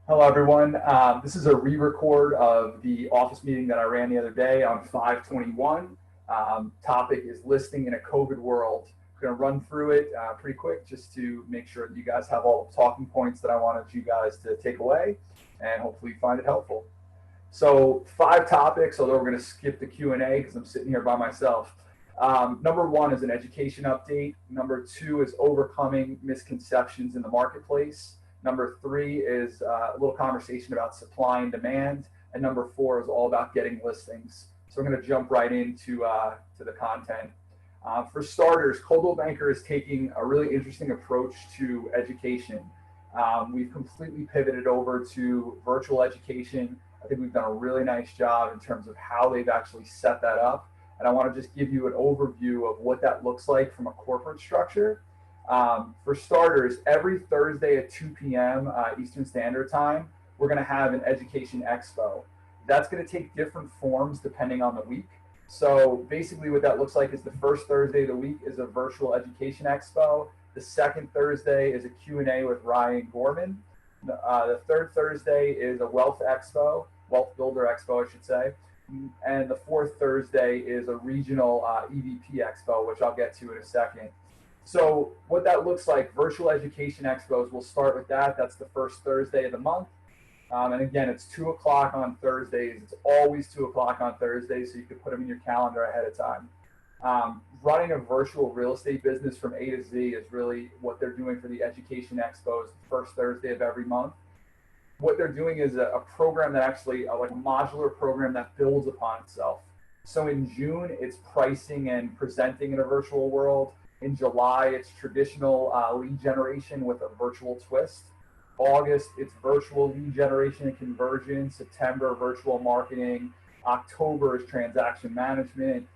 Hello, everyone. This is a re-record of the office meeting that I ran the other day on 5/21. Topic is listing in a COVID world. I'm going to run through it pretty quick just to make sure that you guys have all the talking points that I wanted you guys to take away and hopefully find it helpful. So 5 topics, although we're going to skip the Q&A because I'm sitting here by myself. Number 1 is an education update. Number 2 is overcoming misconceptions in the marketplace. Number 3 is a little conversation about supply and demand. And number 4 is all about getting listings. So we're going to jump right into to the content. For starters, Coldwell Banker is taking a really interesting approach to education. We've completely pivoted over to virtual education. I think we've done a really nice job in terms of how they've actually set that up. And I want to just give you an overview of what that looks like from a corporate structure. For starters, every Thursday at 2 p.m. Eastern Standard Time, we're going to have an education expo. That's going to take different forms depending on the week. So basically what that looks like is the first Thursday of the week is a virtual education expo. The second Thursday is a Q&A with Ryan Gorman. The third Thursday is a wealth builder expo, I should say. And the fourth Thursday is a regional EVP expo, which I'll get to in a second. So what that looks like, virtual education expos, we'll start with that. That's the first Thursday of the month. And again, it's 2 o'clock on Thursdays. It's always 2 o'clock on Thursdays, so you can put them in your calendar ahead of time. Running a virtual real estate business from A to Z is really what they're doing for the education expos, the first Thursday of every month. What they're doing is a program that actually, like a modular program that builds upon itself. So in June, it's pricing and presenting in a virtual world. In July, it's traditional lead generation with a virtual twist. August, it's virtual lead generation and conversion. September, virtual marketing. October is transaction management.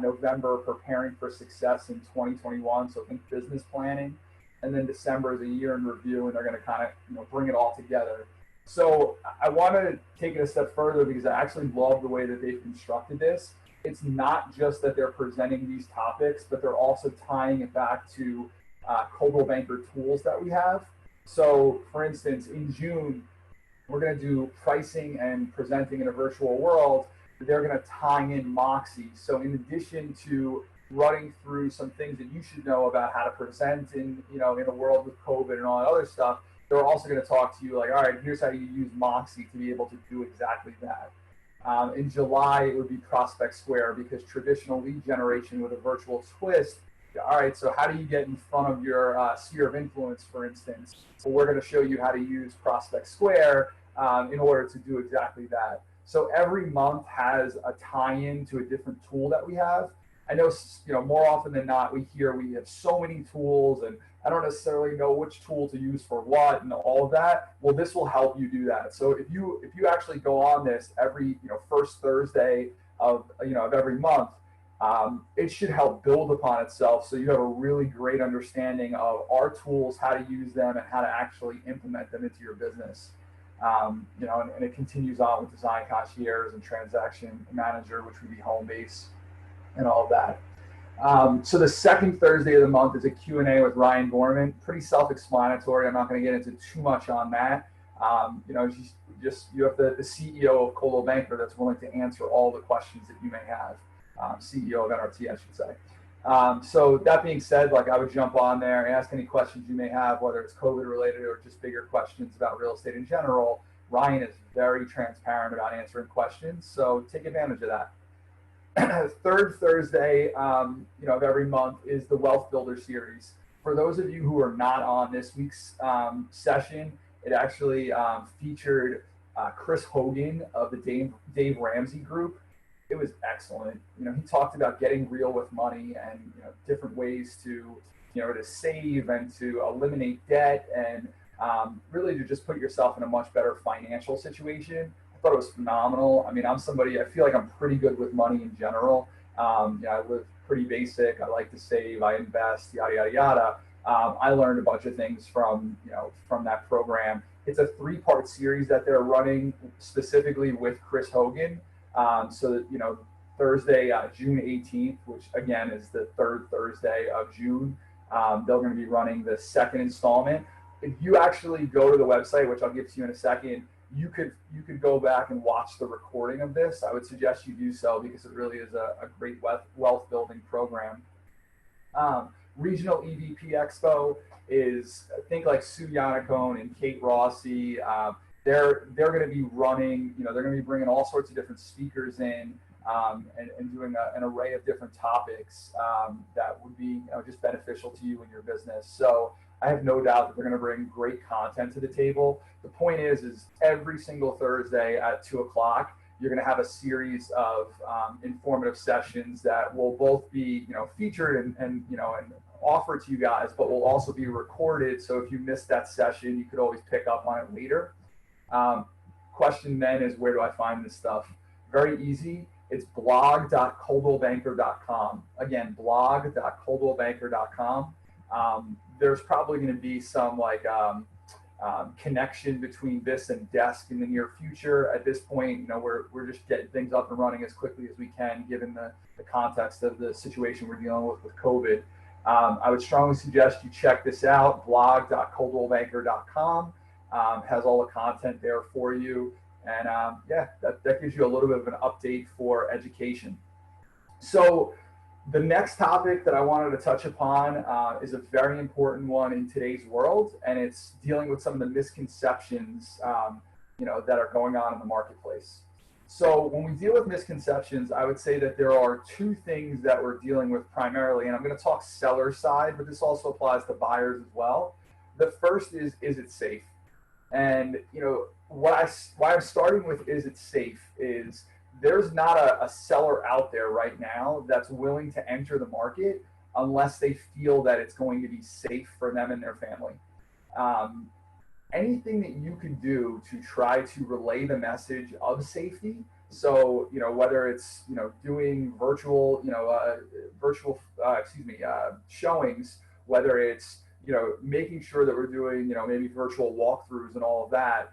November, preparing for success in 2021. So think business planning. And then December is a year in review, and they're going to kind of bring it all together. So I want to take it a step further because I actually love the way that they've constructed this. It's not just that they're presenting these topics, but they're also tying it back to Coldwell Banker tools that we have. So for instance, in June, we're going to do pricing and presenting in a virtual world. They're going to tie in Moxie. So in addition to running through some things that you should know about how to present in a world with COVID and all that other stuff, they're also going to talk to you like, all right, here's how you use Moxie to be able to do exactly that. In July, it would be Prospect Square because traditional lead generation with a virtual twist. All right, so how do you get in front of your sphere of influence, for instance? Well, we're going to show you how to use Prospect Square in order to do exactly that. So every month has a tie-in to a different tool that we have. I know, more often than not, we have so many tools and I don't necessarily know which tool to use for what and all of that. Well, this will help you do that. So if you actually go on this every first Thursday of every month, it should help build upon itself. So you have a really great understanding of our tools, how to use them, and how to actually implement them into your business. And it continues on with design concierge and transaction manager, which would be home base and all of that. So the second Thursday of the month is a Q&A with Ryan Gorman. Pretty self-explanatory. I'm not going to get into too much on that. You have the CEO of Coldwell Banker that's willing to answer all the questions that you may have. CEO of NRT, I should say. So that being said, I would jump on there and ask any questions you may have, whether it's COVID related or just bigger questions about real estate in general. Ryan is very transparent about answering questions, so take advantage of that. Third Thursday, of every month is the Wealth Builder series. For those of you who are not on this week's session, it actually featured Chris Hogan of the Dave Ramsey Group. It was excellent. He talked about getting real with money and different ways to save and to eliminate debt and really to just put yourself in a much better financial situation. I thought it was phenomenal. I mean, I feel like I'm pretty good with money in general. I live pretty basic. I like to save, I invest, yada, yada, yada. I learned a bunch of things from that program. It's a 3-part series that they're running specifically with Chris Hogan. So Thursday, June 18th, which again is the third Thursday of June, They're going to be running the second installment. If you actually go to the website, which I'll give to you in a second, you could go back and watch the recording of this. I would suggest you do so because it really is a great wealth building program. Regional EVP Expo is, I think, like Sue Yannicone and Kate Rossi. They're going to be running, they're going to be bringing all sorts of different speakers in and doing an array of different topics that would be just beneficial to you and your business. So I have no doubt that they're going to bring great content to the table. The point is every single Thursday at 2 o'clock, you're going to have a series of informative sessions that will both be, featured and offered to you guys, but will also be recorded. So if you missed that session, you could always pick up on it later. Question then is, where do I find this stuff? Very easy. It's blog.coldwellbanker.com. Again, blog.coldwellbanker.com. There's probably going to be some connection between this and desk in the near future. At this point, we're just getting things up and running as quickly as we can, given the context of the situation we're dealing with COVID. I would strongly suggest you check this out. blog.coldwellbanker.com has all the content there for you. And that gives you a little bit of an update for education. So the next topic that I wanted to touch upon is a very important one in today's world, and it's dealing with some of the misconceptions that are going on in the marketplace. So when we deal with misconceptions, I would say that there are two things that we're dealing with primarily, and I'm going to talk seller side, but this also applies to buyers as well. The first is it safe? And why I'm starting with is it safe is there's not a seller out there right now that's willing to enter the market unless they feel that it's going to be safe for them and their family. Anything that you can do to try to relay the message of safety. So, whether it's, doing virtual showings, whether it's, making sure that we're doing, maybe virtual walkthroughs and all of that.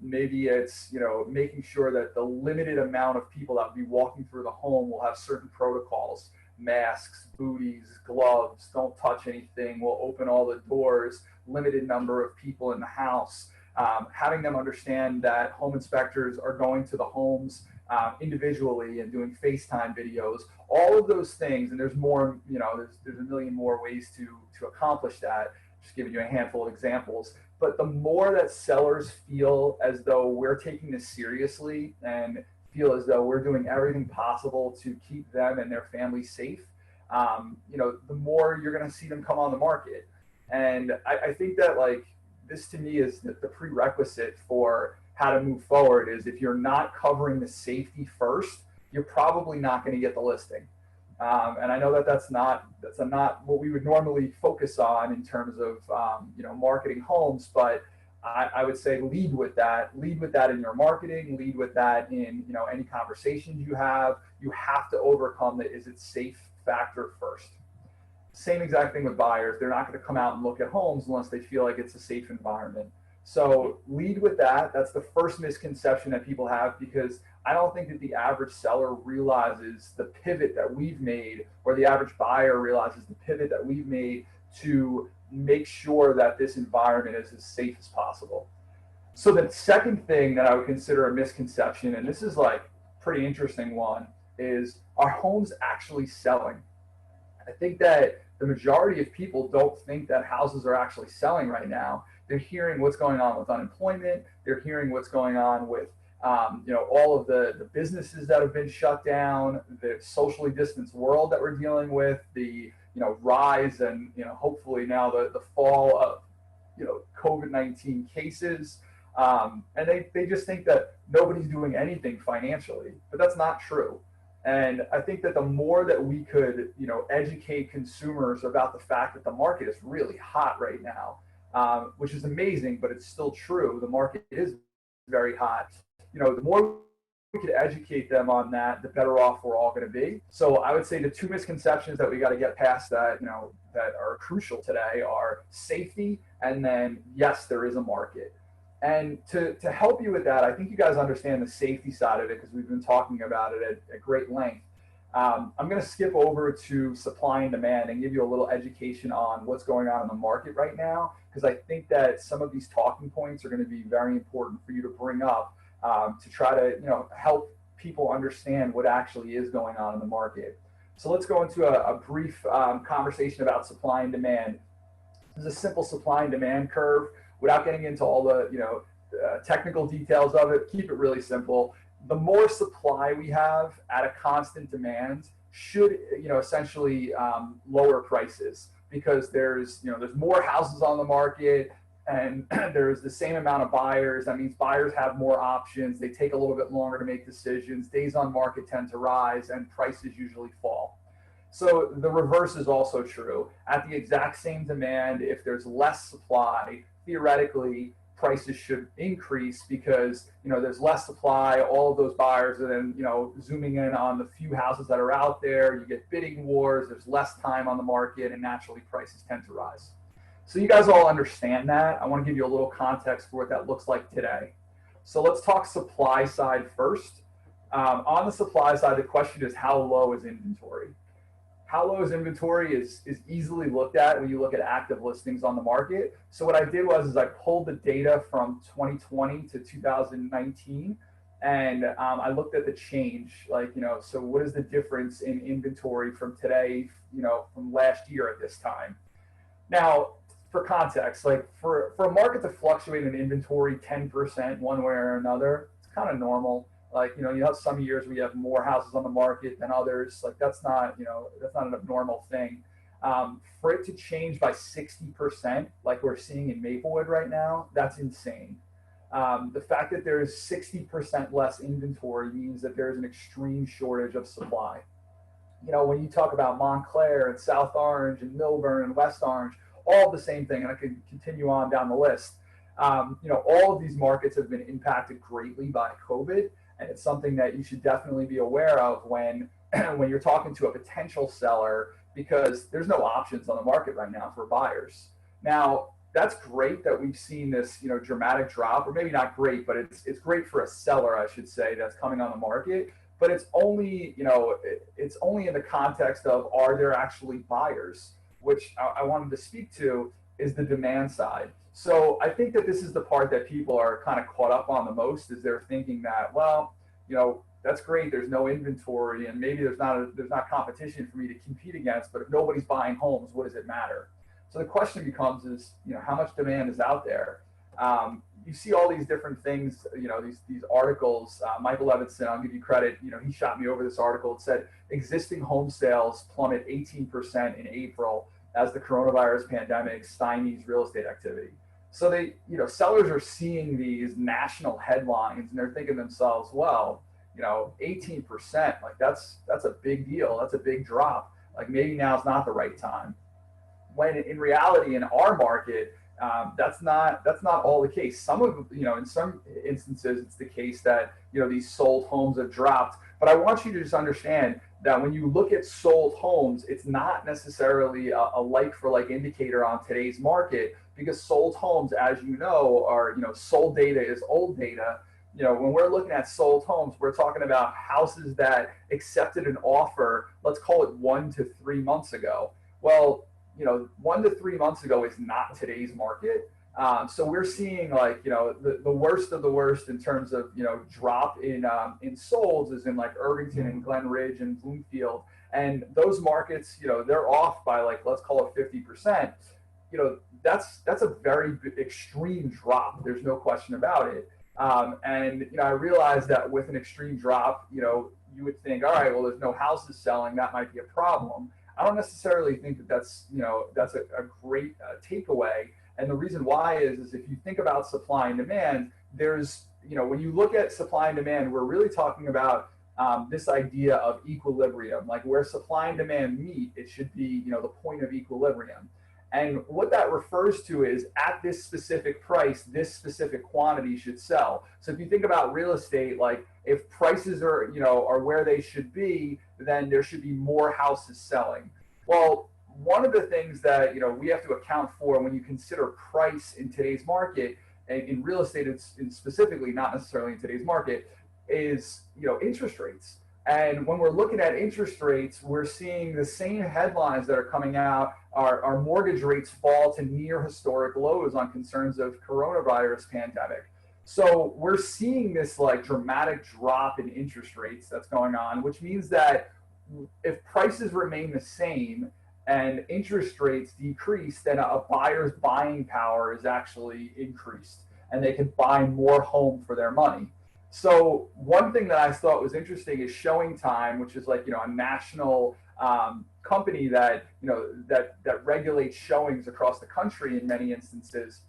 Maybe it's, making sure that the limited amount of people that will be walking through the home will have certain protocols, masks, booties, gloves, don't touch anything, we'll open all the doors, limited number of people in the house, having them understand that home inspectors are going to the homes individually and doing FaceTime videos, all of those things. And there's more, there's a million more ways to accomplish that. Just giving you a handful of examples. But the more that sellers feel as though we're taking this seriously and feel as though we're doing everything possible to keep them and their families safe, the more you're going to see them come on the market. And I think that this to me is the prerequisite for how to move forward is if you're not covering the safety first, you're probably not going to get the listing. And I know that that's not what we would normally focus on in terms of marketing homes, but I would say lead with that in your marketing, lead with that in any conversations you have. You have to overcome the is it safe factor first. Same exact thing with buyers. They're not going to come out and look at homes unless they feel like it's a safe environment. So lead with that. That's the first misconception that people have, because I don't think that the average seller realizes the pivot that we've made, or the average buyer realizes the pivot that we've made to make sure that this environment is as safe as possible. So the second thing that I would consider a misconception, and this is pretty interesting one, is are homes actually selling? I think that the majority of people don't think that houses are actually selling right now. They're hearing what's going on with unemployment. They're hearing what's going on with all of the businesses that have been shut down, the socially distanced world that we're dealing with, the rise and hopefully now the fall of COVID-19 cases, and they just think that nobody's doing anything financially, but that's not true. And I think that the more that we could educate consumers about the fact that the market is really hot right now, which is amazing, but it's still true. The market is very hot. The more we could educate them on that, the better off we're all going to be. So I would say the two misconceptions that we got to get past that are crucial today are safety, and then yes, there is a market. And to help you with that, I think you guys understand the safety side of it because we've been talking about it at great length. I'm going to skip over to supply and demand and give you a little education on what's going on in the market right now, because I think that some of these talking points are going to be very important for you to bring up to try to help people understand what actually is going on in the market. So let's go into a brief conversation about supply and demand. This is a simple supply and demand curve without getting into all the technical details of it. Keep it really simple. The more supply we have at a constant demand should essentially lower prices, because there's more houses on the market and there's the same amount of buyers. That means buyers have more options. They take a little bit longer to make decisions. Days on market tend to rise and prices usually fall. So the reverse is also true. At the exact same demand, if there's less supply, theoretically prices should increase, because there's less supply. All of those buyers are then zooming in on the few houses that are out there. You get bidding wars. There's less time on the market, and naturally prices tend to rise. So you guys all understand that. I want to give you a little context for what that looks like today. So let's talk supply side first. On the supply side, the question is, how low is inventory? How low is inventory is easily looked at when you look at active listings on the market. So what I did was I pulled the data from 2020 to 2019, and I looked at the change, so what is the difference in inventory from today, from last year at this time? Now, for context, for a market to fluctuate in inventory 10% one way or another, it's kind of normal. You have some years where you have more houses on the market than others. That's not an abnormal thing. For it to change by 60%, like we're seeing in Maplewood right now, that's insane. The fact that there is 60% less inventory means that there's an extreme shortage of supply. When you talk about Montclair and South Orange and Milburn and West Orange, all the same thing, and I could continue on down the list. All of these markets have been impacted greatly by COVID. And it's something that you should definitely be aware of when you're talking to a potential seller, because there's no options on the market right now for buyers. Now, that's great that we've seen this dramatic drop, or maybe not great, but it's great for a seller, I should say, that's coming on the market. But it's only it's only in the context of, are there actually buyers? Which I wanted to speak to is the demand side. So I think that this is the part that people are kind of caught up on the most, is they're thinking that, well, that's great, there's no inventory and maybe there's not competition for me to compete against, but if nobody's buying homes, what does it matter? So the question becomes is, how much demand is out there? You see all these different things, these articles. Michael Levinson, I'll give you credit, he shot me over this article. It said existing home sales plummet 18% in April as the coronavirus pandemic stymies real estate activity. So they, sellers are seeing these national headlines and they're thinking to themselves, well, 18%, that's a big deal. That's a big drop. Maybe now's not the right time. When in reality, in our market, that's not all the case. In some instances, it's the case that these sold homes have dropped. But I want you to just understand that when you look at sold homes, it's not necessarily a like-for-like indicator on today's market, because sold homes, as you know, are sold data is old data. When we're looking at sold homes, we're talking about houses that accepted an offer, let's call it 1 to 3 months ago. Well, 1 to 3 months ago is not today's market. So we're seeing the worst of the worst in terms of drop in solds is in Irvington and Glen Ridge and Bloomfield, and those markets they're off by let's call it 50%. That's a very extreme drop. There's no question about it. And I realize that with an extreme drop, you would think, all right, well, there's no houses selling. That might be a problem. I don't necessarily think that's a great takeaway. And the reason why is if you think about supply and demand, there's, when you look at supply and demand, we're really talking about this idea of equilibrium, where supply and demand meet, it should be, the point of equilibrium. And what that refers to is at this specific price, this specific quantity should sell. So if you think about real estate, if prices are, are where they should be, then there should be more houses selling. Well, one of the things that, we have to account for when you consider price in today's market, and in real estate it's specifically, not necessarily in today's market, is, interest rates. And when we're looking at interest rates, we're seeing the same headlines that are coming out. Our mortgage rates fall to near historic lows on concerns of coronavirus pandemic. So we're seeing this like dramatic drop in interest rates that's going on, which means that if prices remain the same and interest rates decrease, then a buyer's buying power is actually increased and they can buy more home for their money. So one thing that I thought was interesting is Showing Time, which is like, a national company that, that regulates showings across the country in many instances.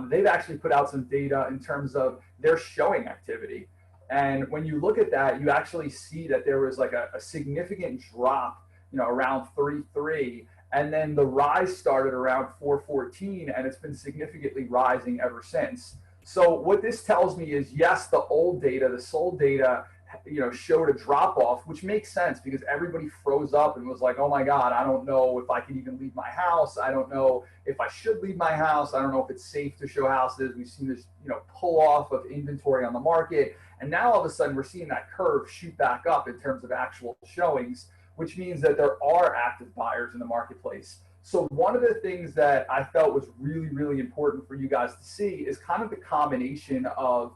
They've actually put out some data in terms of their showing activity. And when you look at that, you actually see that there was like a significant drop, around 33. And then the rise started around 414, and it's been significantly rising ever since. So what this tells me is, yes, the old data, the sold data, showed a drop off, which makes sense because everybody froze up and was like, oh my God, I don't know if I can even leave my house. I don't know if I should leave my house. I don't know if it's safe to show houses. We've seen this, pull off of inventory on the market. And now all of a sudden we're seeing that curve shoot back up in terms of actual showings, which means that there are active buyers in the marketplace. So one of the things that I felt was really, really important for you guys to see is kind of the combination of,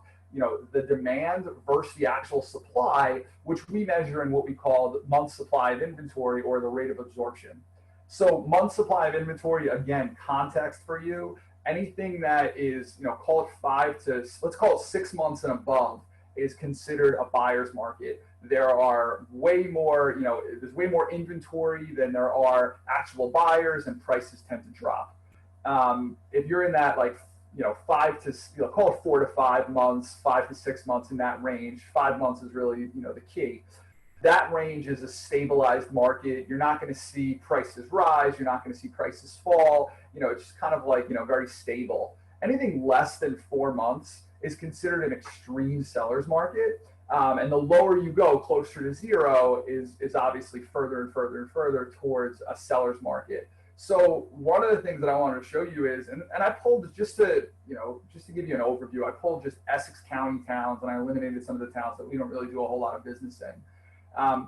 the demand versus the actual supply, which we measure in what we call the month supply of inventory or the rate of absorption. So month supply of inventory, again, context for you, anything that is, call it let's call it 6 months and above is considered a buyer's market. There are way more, there's way more inventory than there are actual buyers, and prices tend to drop. If you're in that call it 4 to 5 months, 5 to 6 months, in that range, 5 months is really, the key. That range is a stabilized market. You're not going to see prices rise. You're not going to see prices fall. It's just kind of like, very stable. Anything less than 4 months is considered an extreme seller's market. And the lower you go, closer to zero, is obviously further and further and further towards a seller's market. So one of the things that I wanted to show you is, and I pulled just to give you an overview, I pulled just Essex County towns, and I eliminated some of the towns that we don't really do a whole lot of business in.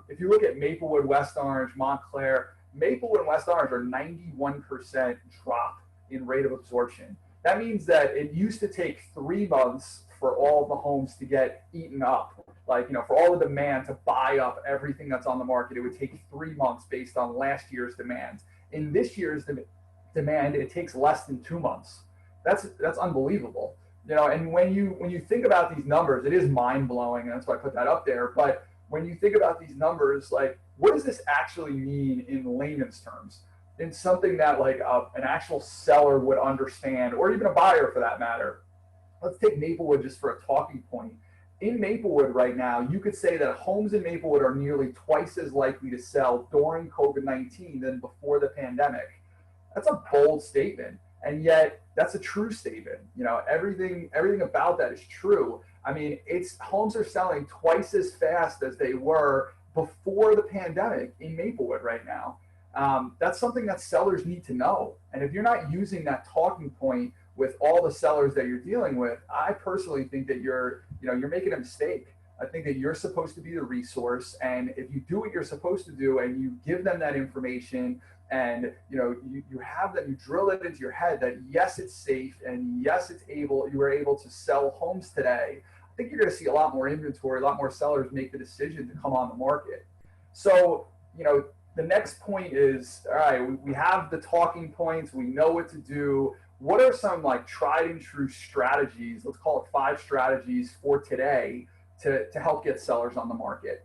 If you look at Maplewood, West Orange, Montclair, Maplewood and West Orange are 91% drop in rate of absorption. That means that it used to take 3 months for all of the homes to get eaten up. Like, for all the demand to buy up everything that's on the market, it would take 3 months based on last year's demand. In this year's demand, it takes less than 2 months. That's unbelievable. And when you think about these numbers, it is mind blowing, and that's why I put that up there. But when you think about these numbers, like, what does this actually mean in layman's terms? In something that like an actual seller would understand, or even a buyer for that matter. Let's take Maplewood just for a talking point. In Maplewood right now, you could say that homes in Maplewood are nearly twice as likely to sell during COVID-19 than before the pandemic. That's a bold statement, and yet that's a true statement. Everything about that is true. I mean, homes are selling twice as fast as they were before the pandemic in Maplewood right now. That's something that sellers need to know. And if you're not using that talking point with all the sellers that you're dealing with, I personally think that you're making a mistake. I think that you're supposed to be the resource, and if you do what you're supposed to do and you give them that information, and you have that, you drill it into your head that yes, it's safe, and yes, you were able to sell homes today, I think you're going to see a lot more inventory, a lot more sellers make the decision to come on the market. So the next point is, all right, we have the talking points, we know what to do. What are some like tried and true strategies, let's call it 5 strategies for today to help get sellers on the market?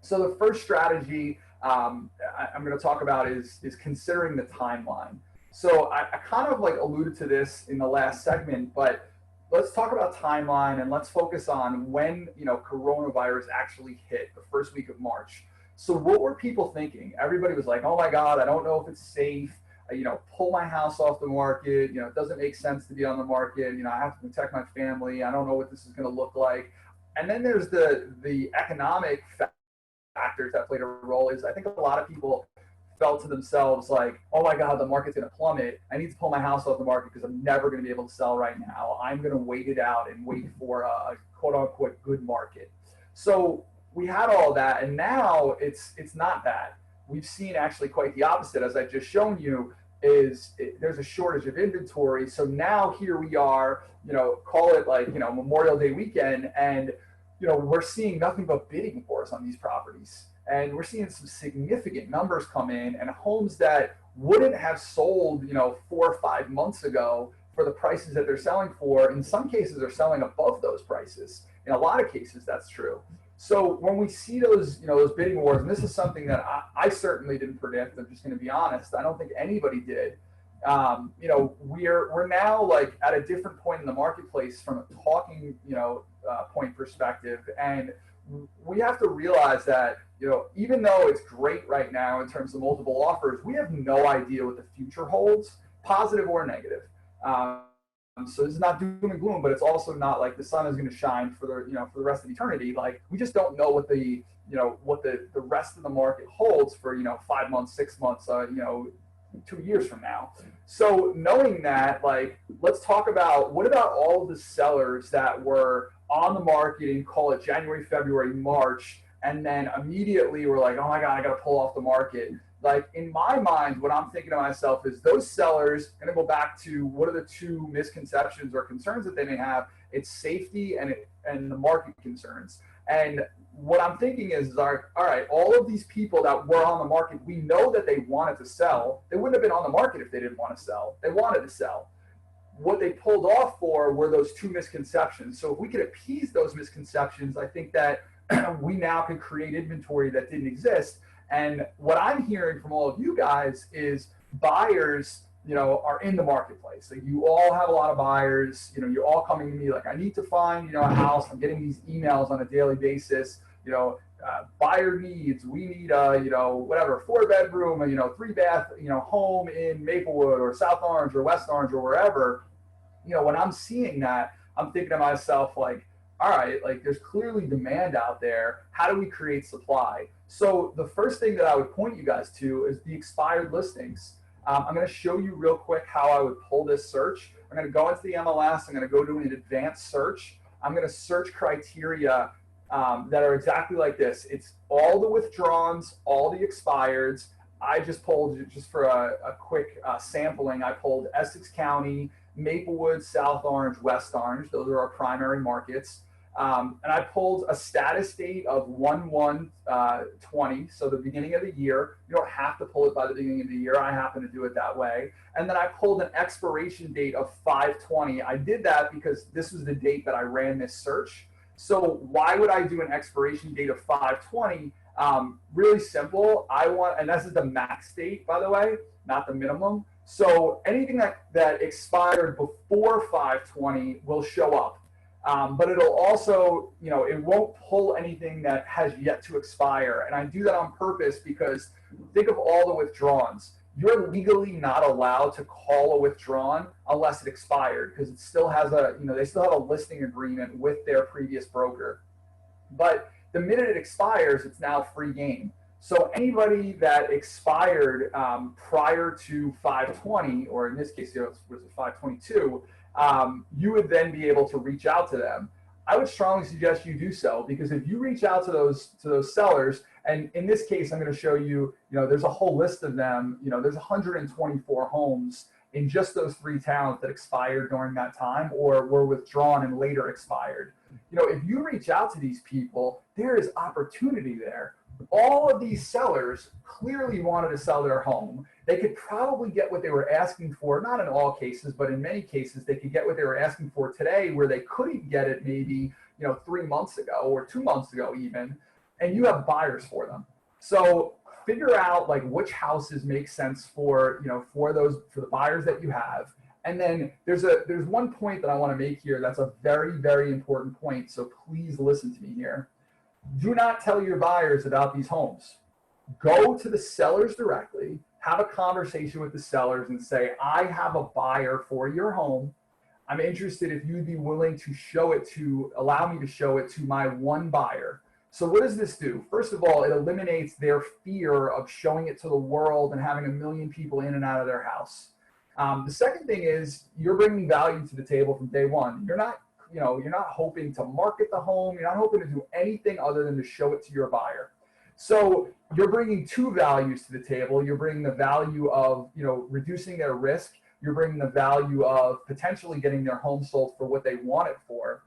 So the first strategy I'm going to talk about is considering the timeline. So I kind of like alluded to this in the last segment, but let's talk about timeline, and let's focus on when coronavirus actually hit, the first week of March. So what were people thinking? Everybody was like, oh my God, I don't know if it's safe. Pull my house off the market. It doesn't make sense to be on the market. I have to protect my family. I don't know what this is going to look like. And then there's the economic factors that played a role. Is I think a lot of people felt to themselves like, oh my God, the market's going to plummet. I need to pull my house off the market because I'm never going to be able to sell right now. I'm going to wait it out and wait for a quote unquote good market. So we had all that, and now it's not that. We've seen actually quite the opposite, as I just shown you. There's a shortage of inventory, so now here we are, call it like Memorial Day weekend, and we're seeing nothing but bidding wars on these properties, and we're seeing some significant numbers come in, and homes that wouldn't have sold 4 or 5 months ago for the prices that they're selling for, in some cases are selling above those prices. In a lot of cases, that's true. So when we see those bidding wars, and this is something that I certainly didn't predict, I'm just going to be honest, I don't think anybody did. We're now like at a different point in the marketplace from a talking point perspective, and we have to realize that even though it's great right now in terms of multiple offers, we have no idea what the future holds, positive or negative. So this is not doom and gloom, but it's also not like the sun is going to shine for the rest of eternity. Like, we just don't know what the rest of the market holds for 5 months, 6 months, 2 years from now. So knowing that, like, let's talk about what about all of the sellers that were on the market in, call it January, February, March, and then immediately we're like, oh my God, I got to pull off the market. Like, in my mind, what I'm thinking to myself is those sellers, going to go back to what are the two misconceptions or concerns that they may have. It's safety and the market concerns. And what I'm thinking is all right, all of these people that were on the market, we know that they wanted to sell. They wouldn't have been on the market if they didn't want to sell. They wanted to sell. What they pulled off for were those two misconceptions. So if we could appease those misconceptions, I think that we now can create inventory that didn't exist. And what I'm hearing from all of you guys is buyers, are in the marketplace. So you all have a lot of buyers, you're all coming to me like, I need to find, a house. I'm getting these emails on a daily basis, buyer needs, we need a, whatever, 4-bedroom, 3-bath, home in Maplewood or South Orange or West Orange or wherever. When I'm seeing that, I'm thinking to myself like, all right, like, there's clearly demand out there. How do we create supply? So the first thing that I would point you guys to is the expired listings. I'm going to show you real quick how I would pull this search. I'm going to go into the MLS. I'm going to go to an advanced search. I'm going to search criteria that are exactly like this. It's all the withdrawns, all the expireds. I just pulled, just for a quick sampling, I pulled Essex County, Maplewood, South Orange, West Orange. Those are our primary markets. And I pulled a status date of 1/1/20, so the beginning of the year. You don't have to pull it by the beginning of the year. I happen to do it that way. And then I pulled an expiration date of 5/20. I did that because this was the date that I ran this search. So why would I do an expiration date of 5/20? Really simple. And this is the max date, by the way, not the minimum. So anything that expired before 5/20 will show up. But it'll also, it won't pull anything that has yet to expire. And I do that on purpose because think of all the withdrawns. You're legally not allowed to call a withdrawn unless it expired, because it still has they still have a listing agreement with their previous broker. But the minute it expires, it's now free game. So anybody that expired prior to 5/20, or in this case, it was 5/22, you would then be able to reach out to them. I would strongly suggest you do so, because if you reach out to those sellers, and in this case, I'm going to show you, there's a whole list of them. There's 124 homes in just those 3 towns that expired during that time or were withdrawn and later expired. If you reach out to these people, there is opportunity there. All of these sellers clearly wanted to sell their home. They could probably get what they were asking for, not in all cases, but in many cases, they could get what they were asking for today where they couldn't get it maybe 3 months ago or 2 months ago even, and you have buyers for them. So figure out like which houses make sense for the buyers that you have. And then there's one point that I want to make here that's a very, very important point, so please listen to me here. Do not tell your buyers about these homes. Go to the sellers directly, have a conversation with the sellers and say, I have a buyer for your home. I'm interested if you'd be willing to allow me to show it to my one buyer. So what does this do? First of all, it eliminates their fear of showing it to the world and having 1 million people in and out of their house. The second thing is you're bringing value to the table from day one. You're not you're not hoping to market the home. You're not hoping to do anything other than to show it to your buyer. So you're bringing two values to the table. You're bringing the value of, reducing their risk. You're bringing the value of potentially getting their home sold for what they want it for.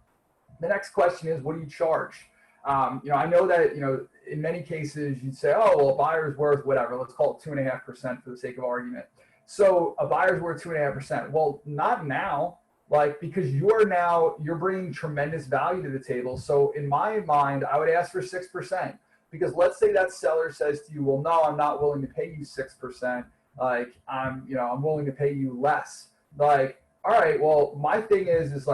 The next question is, what do you charge? I know that, in many cases you'd say, oh, well, a buyer's worth whatever. Let's call it 2.5% for the sake of argument. So a buyer's worth 2.5%. Well, not now, because you're bringing tremendous value to the table. So in my mind, I would ask for 6%. Because let's say that seller says to you, well, no, I'm not willing to pay you 6%. I'm willing to pay you less. All right, well, my thing is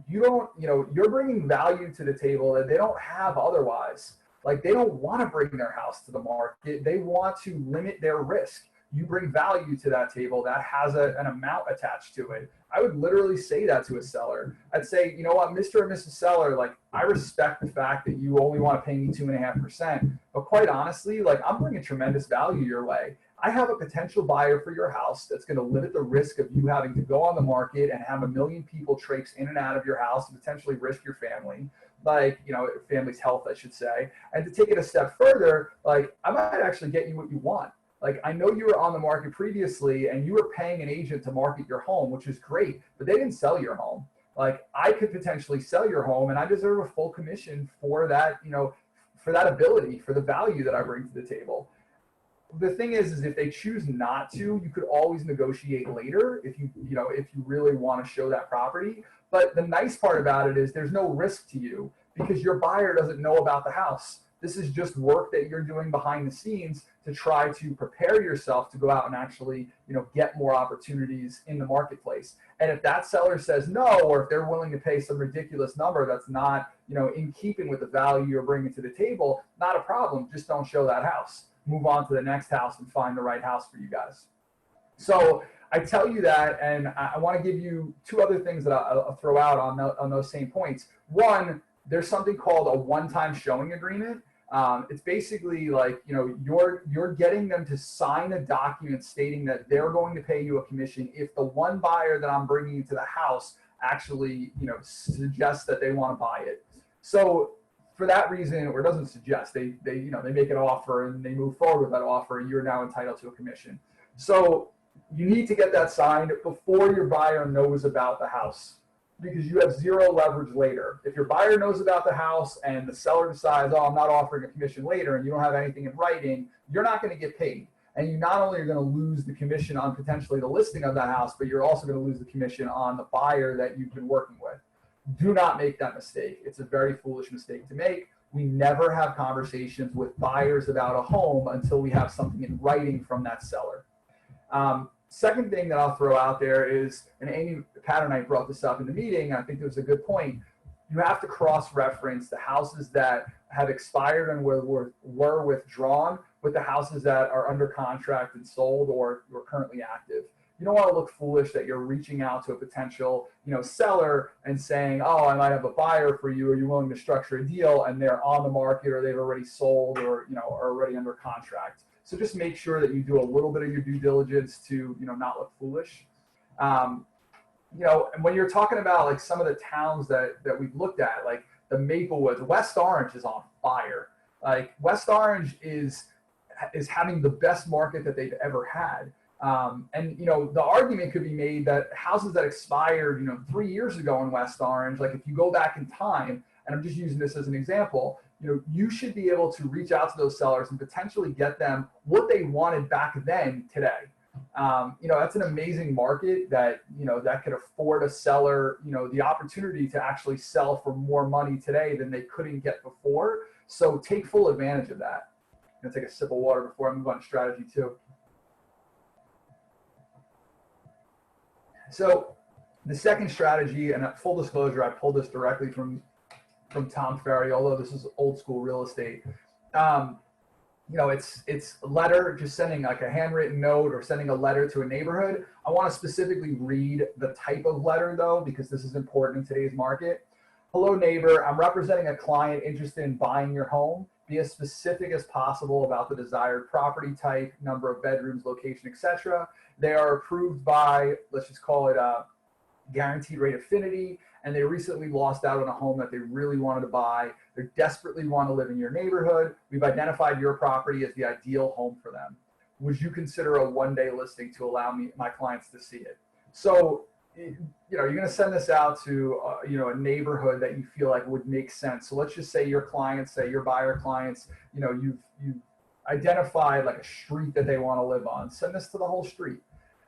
you're bringing value to the table that they don't have otherwise. They don't want to bring their house to the market. They want to limit their risk. You bring value to that table that has an amount attached to it. I would literally say that to a seller. I'd say, you know what, Mr. or Mrs. Seller, I respect the fact that you only want to pay me 2.5%, but quite honestly, I'm bringing tremendous value your way. I have a potential buyer for your house that's going to limit the risk of you having to go on the market and have a million people traipse in and out of your house and potentially risk your family, family's health, I should say. And to take it a step further, I might actually get you what you want. I know you were on the market previously and you were paying an agent to market your home, which is great, but they didn't sell your home. I could potentially sell your home and I deserve a full commission for that, for that ability, for the value that I bring to the table. The thing is if they choose not to, you could always negotiate later if you really want to show that property. But the nice part about it is there's no risk to you because your buyer doesn't know about the house. This is just work that you're doing behind the scenes to try to prepare yourself to go out and actually, get more opportunities in the marketplace. And if that seller says no, or if they're willing to pay some ridiculous number that's not, in keeping with the value you're bringing to the table, not a problem. Just don't show that house. Move on to the next house and find the right house for you guys. So I tell you that, and I want to give you two other things that I'll throw out on those same points. One, there's something called a one-time showing agreement. It's basically you're getting them to sign a document stating that they're going to pay you a commission if the one buyer that I'm bringing into the house actually, suggests that they want to buy it. So for that reason, or doesn't suggest, they make an offer and they move forward with that offer, and you're now entitled to a commission. So you need to get that signed before your buyer knows about the house, because you have zero leverage later. If your buyer knows about the house and the seller decides, oh, I'm not offering a commission later, and you don't have anything in writing, you're not going to get paid. And you not only are going to lose the commission on potentially the listing of that house, but you're also going to lose the commission on the buyer that you've been working with. Do not make that mistake. It's a very foolish mistake to make. We never have conversations with buyers about a home until we have something in writing from that seller. Second thing that I'll throw out there is, and Amy, Pat and I brought this up in the meeting, and I think it was a good point, you have to cross-reference the houses that have expired and were withdrawn with the houses that are under contract and sold or currently active. You don't want to look foolish that you're reaching out to a potential, seller and saying, oh, I might have a buyer for you. Are you willing to structure a deal? And they're on the market, or they've already sold, or, are already under contract. So just make sure that you do a little bit of your due diligence to, not look foolish. And when you're talking about some of the towns that we've looked at, like the Maplewoods, West Orange is on fire. West Orange is having the best market that they've ever had. And the argument could be made that houses that expired, 3 years ago in West Orange, if you go back in time, and I'm just using this as an example, you should be able to reach out to those sellers and potentially get them what they wanted back then today. That's an amazing market that, that could afford a seller, the opportunity to actually sell for more money today than they couldn't get before. So take full advantage of that. I'm gonna take a sip of water before I move on to strategy 2. So the second strategy, and full disclosure, I pulled this directly from Tom Ferry, although this is old school real estate. It's a letter, just sending a handwritten note or sending a letter to a neighborhood. I want to specifically read the type of letter though, because this is important in today's market. Hello neighbor, I'm representing a client interested in buying your home. Be as specific as possible about the desired property type, number of bedrooms, location, etc. They are approved by, let's just call it guaranteed rate affinity, and they recently lost out on a home that they really wanted to buy. They desperately want to live in your neighborhood. We've identified your property as the ideal home for them. Would you consider a one-day listing to allow my clients to see it? So, you're going to send this out to, a neighborhood that you feel like would make sense. So let's just say your clients, say your buyer clients, you've identified like a street that they want to live on. Send this to the whole street.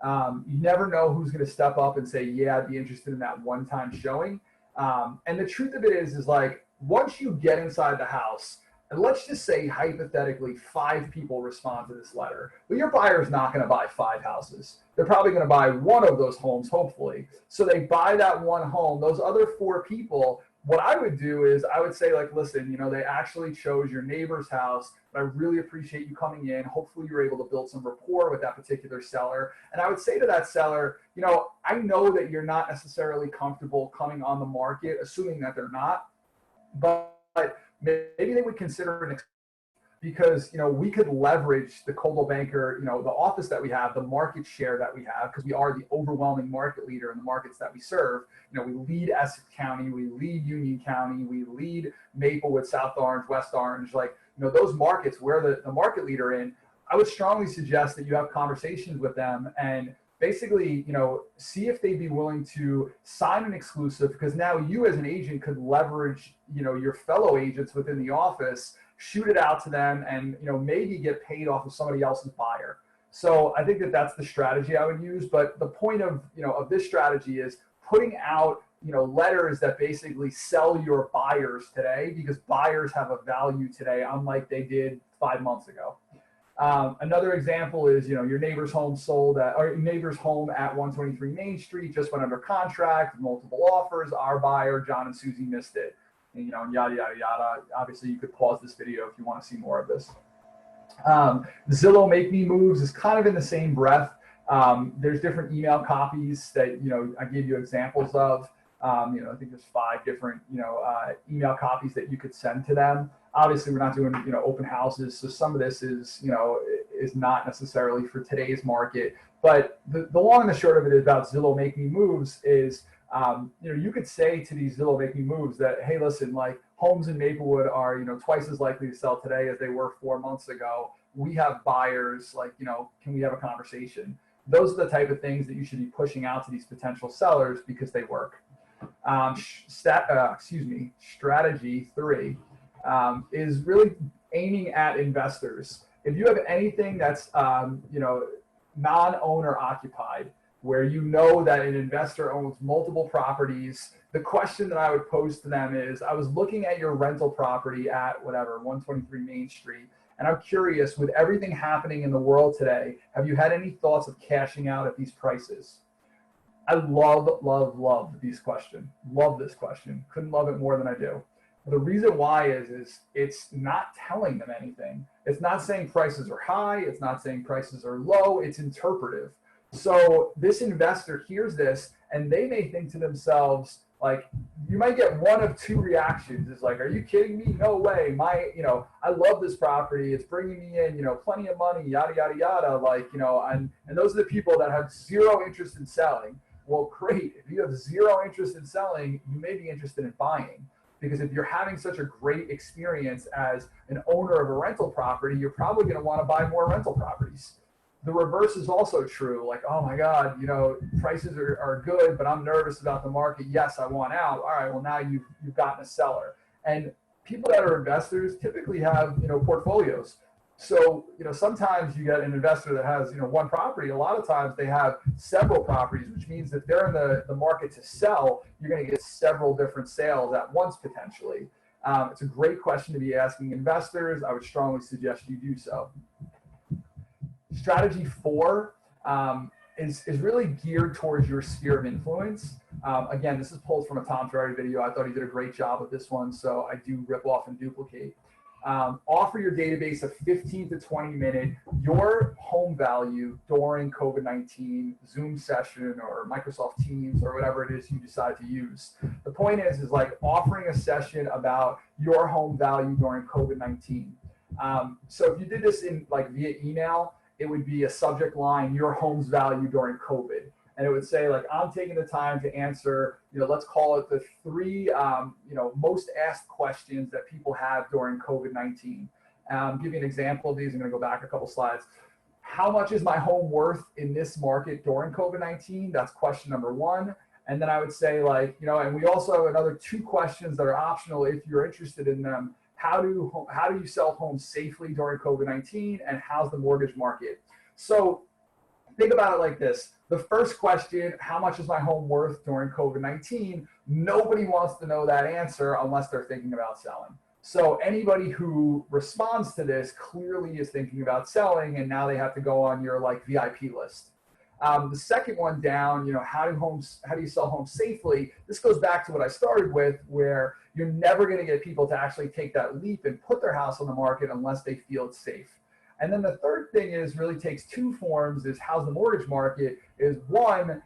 You never know who's going to step up and say, yeah, I'd be interested in that one-time showing. And the truth of it is like, once you get inside the house, and let's just say hypothetically 5 people respond to this letter, but your buyer is not going to buy 5 houses. They're probably going to buy one of those homes, hopefully. So they buy that one home. Those other 4 people, what I would do is I would say like, listen, they actually chose your neighbor's house, but I really appreciate you coming in. Hopefully you're able to build some rapport with that particular seller. And I would say to that seller, I know that you're not necessarily comfortable coming on the market, assuming that they're not, but maybe they would consider because we could leverage the Coldwell Banker, the office that we have, the market share that we have, because we are the overwhelming market leader in the markets that we serve. We lead Essex County, we lead Union County, we lead Maplewood, South Orange, West Orange, those markets we're the market leader in. I would strongly suggest that you have conversations with them and basically, see if they'd be willing to sign an exclusive, because now you as an agent could leverage, your fellow agents within the office, shoot it out to them, and, maybe get paid off of somebody else's buyer. So I think that that's the strategy I would use. But the point of, of this strategy is putting out, letters that basically sell your buyers today, because buyers have a value today, unlike they did 5 months ago. Another example is, your neighbor's home or your neighbor's home at 123 Main Street just went under contract, multiple offers. Our buyer, John and Susie, missed it. And, yada, yada, yada. Obviously, you could pause this video if you want to see more of this. Zillow Make Me Moves is kind of in the same breath. There's different email copies that, I gave you examples of. I think there's 5 different, email copies that you could send to them. Obviously, we're not doing, open houses. So some of this is, is not necessarily for today's market. But the long and the short of it is about Zillow Make Me Moves is, you could say to these Zillow Make Me Moves that, hey, listen, like homes in Maplewood are, twice as likely to sell today as they were 4 months ago. We have buyers, can we have a conversation? Those are the type of things that you should be pushing out to these potential sellers because they work. Strategy 3 is really aiming at investors. If you have anything that's non-owner occupied, where that an investor owns multiple properties, the question that I would pose to them is, I was looking at your rental property at 123 Main Street, and I'm curious, with everything happening in the world today, have you had any thoughts of cashing out at these prices? I love this question. Love this question. Couldn't love it more than I do. The reason why is it's not telling them anything. It's not saying prices are high. It's not saying prices are low. It's interpretive. So this investor hears this and they may think to themselves, like, you might get one of 2 reactions. It's like, are you kidding me? No way. I love this property. It's bringing me in, plenty of money, yada, yada, yada. And those are the people that have zero interest in selling. Well, great. If you have zero interest in selling, you may be interested in buying. Because if you're having such a great experience as an owner of a rental property, you're probably going to want to buy more rental properties. The reverse is also true. Like, oh my God, prices are good, but I'm nervous about the market. Yes, I want out. All right, well, now you've gotten a seller. And people that are investors typically have, portfolios. So, sometimes you get an investor that has, one property. A lot of times they have several properties, which means that they're in the market to sell. You're going to get several different sales at once, potentially. It's a great question to be asking investors. I would strongly suggest you do so. Strategy 4 is really geared towards your sphere of influence. Again, this is pulled from a Tom Ferry video. I thought he did a great job with this one, so I do rip off and duplicate. Offer your database a 15 to 20 minute, your home value during COVID-19 Zoom session or Microsoft Teams or whatever it is you decide to use. The point is like offering a session about your home value during COVID-19. So if you did this in via email, it would be a subject line, your home's value during COVID. and it would say like, I'm taking the time to answer, let's call it the three, most asked questions that people have during COVID-19. Give you an example of these. I'm going to go back a couple slides. How much is my home worth in this market during COVID-19? That's question number one. And then I would say like, and we also have another two questions that are optional if you're interested in them. How do you sell homes safely during COVID-19, and how's the mortgage market? So think about it like this. The first question, how much is my home worth during COVID-19? Nobody wants to know that answer unless they're thinking about selling. So anybody who responds to this clearly is thinking about selling, and now they have to go on your like VIP list. The second one down, how do you sell homes safely? This goes back to what I started with, where you're never going to get people to actually take that leap and put their house on the market unless they feel it's safe. And then the third thing really takes two forms, is how's the mortgage market? Is one,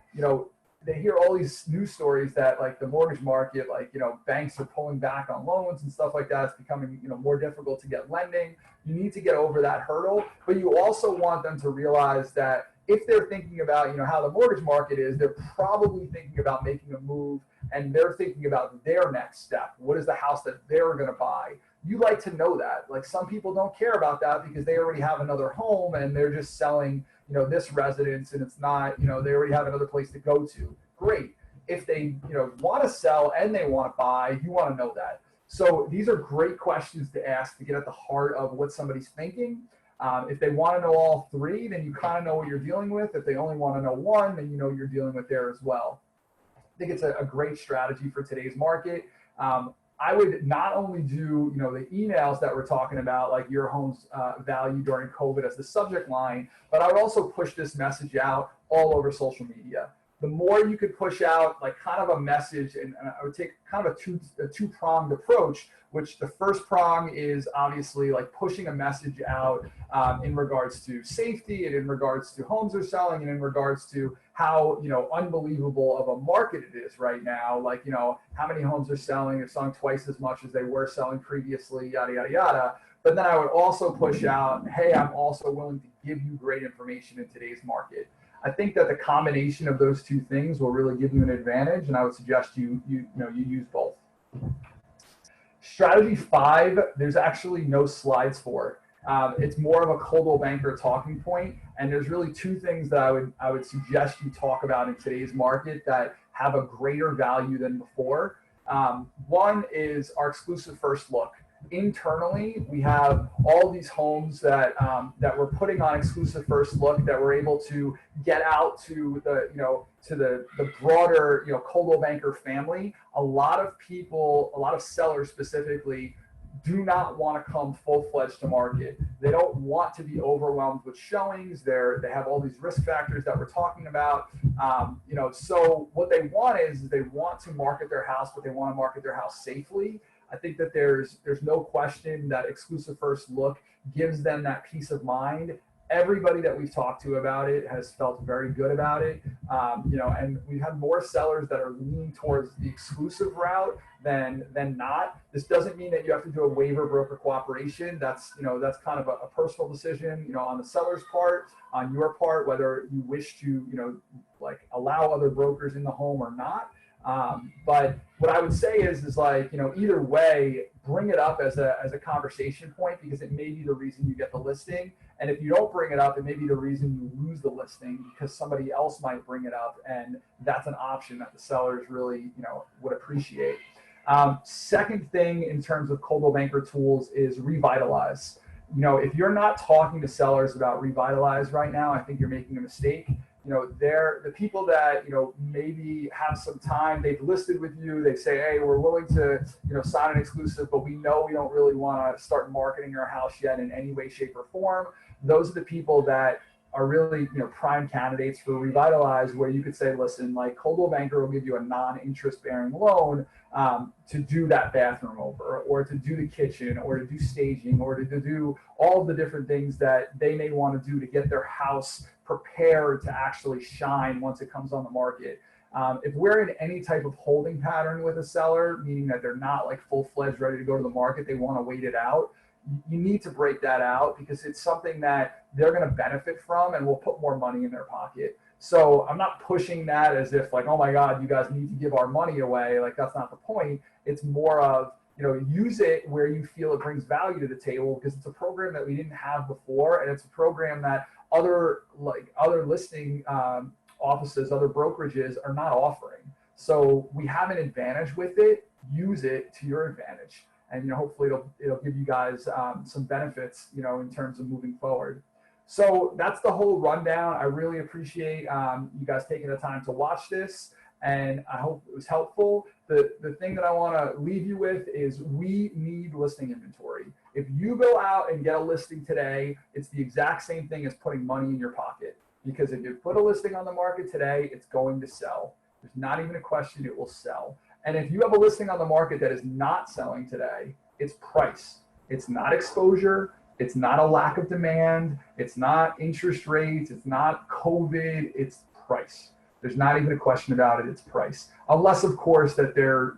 they hear all these news stories that like the mortgage market, like, banks are pulling back on loans and stuff like that. It's becoming, more difficult to get lending. You need to get over that hurdle, but you also want them to realize that if they're thinking about, how the mortgage market is, they're probably thinking about making a move, and they're thinking about their next step. What is the house that they're going to buy? You like to know that. Like, some people don't care about that because they already have another home and they're just selling, this residence, and it's not, they already have another place to go to. Great. If they, want to sell and they want to buy, you want to know that. So these are great questions to ask to get at the heart of what somebody's thinking. If they want to know all three, then you kind of know what you're dealing with. If they only want to know one, then you're dealing with there as well. I think it's a great strategy for today's market. I would not only do, the emails that we're talking about, like your home's value during COVID as the subject line, but I would also push this message out all over social media. The more you could push out like kind of a message, and I would take kind of a two-pronged approach, which the first prong is obviously like pushing a message out in regards to safety, and in regards to homes are selling, and in regards to how, unbelievable of a market it is right now. Like, how many homes are selling? They're selling twice as much as they were selling previously, yada, yada, yada. But then I would also push out, hey, I'm also willing to give you great information in today's market. I think that the combination of those two things will really give you an advantage, and I would suggest you use both. Strategy 5, there's actually no slides for it. It's more of a Coldwell Banker talking point, and there's really two things that I would suggest you talk about in today's market that have a greater value than before. One is our exclusive first look. Internally, we have all these homes that we're putting on exclusive first look, that we're able to get out to the broader Coldwell Banker family. A lot of people, a lot of sellers specifically, do not want to come full-fledged to market. They don't want to be overwhelmed with showings. They have all these risk factors that we're talking about. So what they want is they want to market their house, but they want to market their house safely. I think that there's no question that exclusive first look gives them that peace of mind. Everybody that we've talked to about it has felt very good about it. And we've had more sellers that are leaning towards the exclusive route than not. This doesn't mean that you have to do a waiver broker cooperation. That's kind of a personal decision, on the seller's part, on your part, whether you wish to, allow other brokers in the home or not. But what I would say is like, either way, bring it up as a conversation point, because it may be the reason you get the listing. And if you don't bring it up, it may be the reason you lose the listing, because somebody else might bring it up, and that's an option that the sellers really, would appreciate. Second thing in terms of Coldwell Banker tools is Revitalize. If you're not talking to sellers about Revitalize right now, I think you're making a mistake. They're the people that, maybe have some time, they've listed with you, they say, hey, we're willing to, sign an exclusive, but we know we don't really want to start marketing our house yet in any way, shape, or form. Those are the people that are really, prime candidates for Revitalize, where you could say, listen, like Coldwell Banker will give you a non-interest bearing loan to do that bathroom over, or to do the kitchen, or to do staging, or to do all of the different things that they may want to do to get their house prepared to actually shine once it comes on the market. If we're in any type of holding pattern with a seller, meaning that they're not like full-fledged ready to go to the market, they want to wait it out, you need to break that out, because it's something that they're going to benefit from and will put more money in their pocket. So I'm not pushing that as if like, oh my God, you guys need to give our money away. Like that's not the point. It's more of, use it where you feel it brings value to the table, because it's a program that we didn't have before, and it's a program that other listing offices, other brokerages are not offering. So we have an advantage with it. Use it to your advantage, and hopefully it'll give you guys some benefits, in terms of moving forward. So that's the whole rundown. I really appreciate you guys taking the time to watch this, and I hope it was helpful. The thing that I want to leave you with is we need listing inventory. If you go out and get a listing today, it's the exact same thing as putting money in your pocket, because if you put a listing on the market today, it's going to sell. There's not even a question, it will sell. And if you have a listing on the market that is not selling today, it's price. It's not exposure. It's not a lack of demand. It's not interest rates. It's not COVID. It's price. There's not even a question about it. It's price. Unless, of course, that there's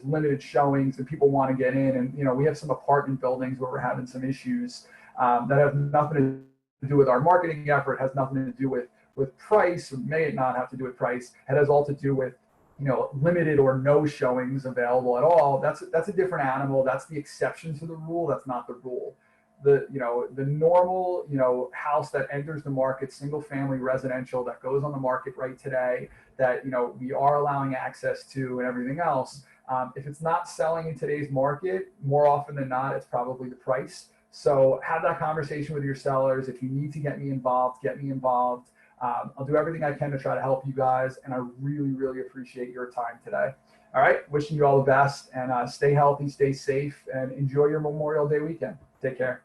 limited showings and people want to get in. And, we have some apartment buildings where we're having some issues that have nothing to do with our marketing effort, has nothing to do with price, or may not have to do with price. It has all to do with, limited or no showings available at all. That's a different animal. That's the exception to the rule. That's not the rule. The normal, house that enters the market, single family residential that goes on the market right today, that, we are allowing access to and everything else. If it's not selling in today's market, more often than not, it's probably the price. So have that conversation with your sellers. If you need to get me involved, get me involved. I'll do everything I can to try to help you guys, and I really, really appreciate your time today. All right, wishing you all the best, and stay healthy, stay safe, and enjoy your Memorial Day weekend. Take care.